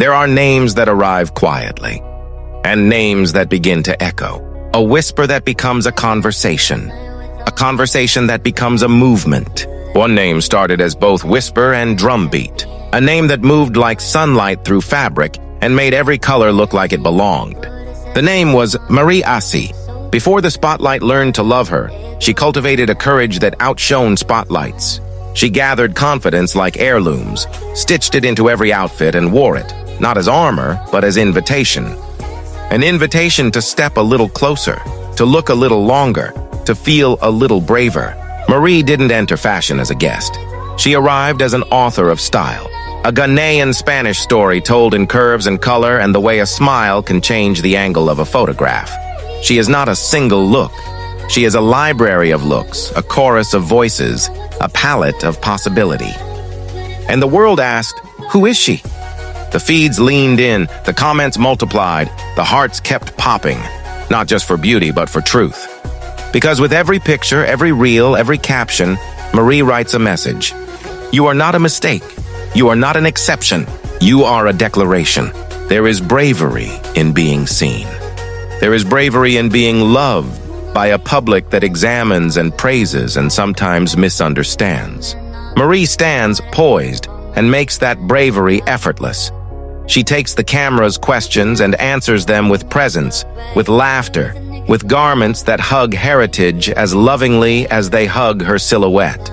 There are names that arrive quietly, and names that begin to echo. A whisper that becomes a conversation that becomes a movement. One name started as both whisper and drumbeat, a name that moved like sunlight through fabric and made every color look like it belonged. The name was Miss Assi. Before the spotlight learned to love her, she cultivated a courage that outshone spotlights. She gathered confidence like heirlooms, stitched it into every outfit and wore it, not as armor, but as invitation. An invitation to step a little closer, to look a little longer, to feel a little braver. Marie didn't enter fashion as a guest. She arrived as an author of style, a Ghanaian-Spanish story told in curves and color and the way a smile can change the angle of a photograph. She is not a single look. She is a library of looks, a chorus of voices, a palette of possibility. And the world asked, who is she? The feeds leaned in, the comments multiplied, the hearts kept popping, not just for beauty, but for truth. Because with every picture, every reel, every caption, Marie writes a message. You are not a mistake. You are not an exception. You are a declaration. There is bravery in being seen. There is bravery in being loved by a public that examines and praises and sometimes misunderstands. Marie stands poised and makes that bravery effortless. She takes the camera's questions and answers them with presence, with laughter, with garments that hug heritage as lovingly as they hug her silhouette.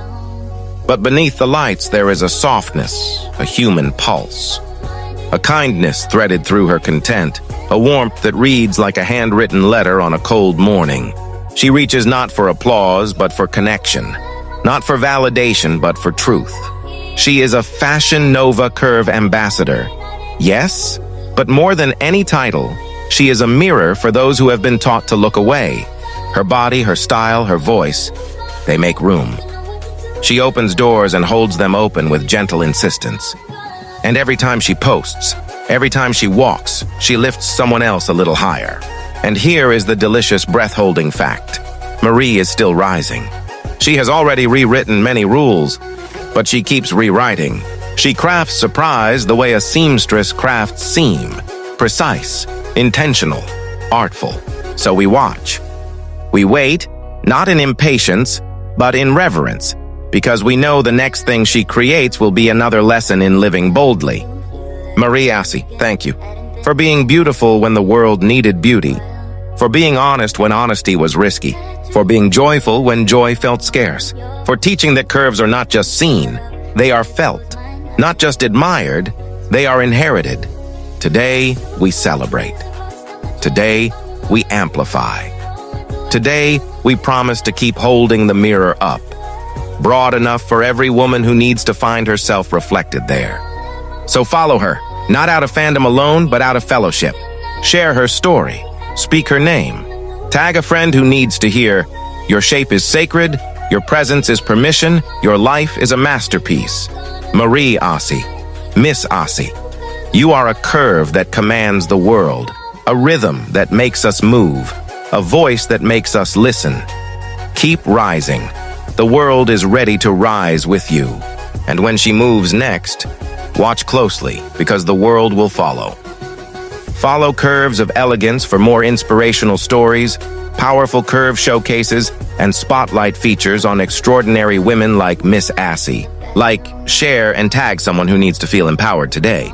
But beneath the lights there is a softness, a human pulse, a kindness threaded through her content, a warmth that reads like a handwritten letter on a cold morning. She reaches not for applause, but for connection, not for validation, but for truth. She is a Fashion Nova Curve ambassador. Yes, but more than any title, she is a mirror for those who have been taught to look away. Her body, her style, her voice, they make room. She opens doors and holds them open with gentle insistence. And every time she posts, every time she walks, she lifts someone else a little higher. And here is the delicious breath-holding fact. Marie is still rising. She has already rewritten many rules, but she keeps rewriting. She crafts surprise the way a seamstress crafts seam. Precise, intentional, artful. So we watch. We wait, not in impatience, but in reverence, because we know the next thing she creates will be another lesson in living boldly. Miss Assi, thank you. For being beautiful when the world needed beauty. For being honest when honesty was risky. For being joyful when joy felt scarce. For teaching that curves are not just seen, they are felt. Not just admired, they are inherited. Today, we celebrate. Today, we amplify. Today, we promise to keep holding the mirror up, broad enough for every woman who needs to find herself reflected there. So follow her, not out of fandom alone, but out of fellowship. Share her story, speak her name. Tag a friend who needs to hear, your shape is sacred, your presence is permission, your life is a masterpiece. Miss Assi, Miss Assi. You are a curve that commands the world, a rhythm that makes us move, a voice that makes us listen. Keep rising. The world is ready to rise with you. And when she moves next, watch closely, because the world will follow. Follow Curves of Elegance for more inspirational stories, powerful curve showcases, and spotlight features on extraordinary women like Miss Assi. Like, share, and tag someone who needs to feel empowered today.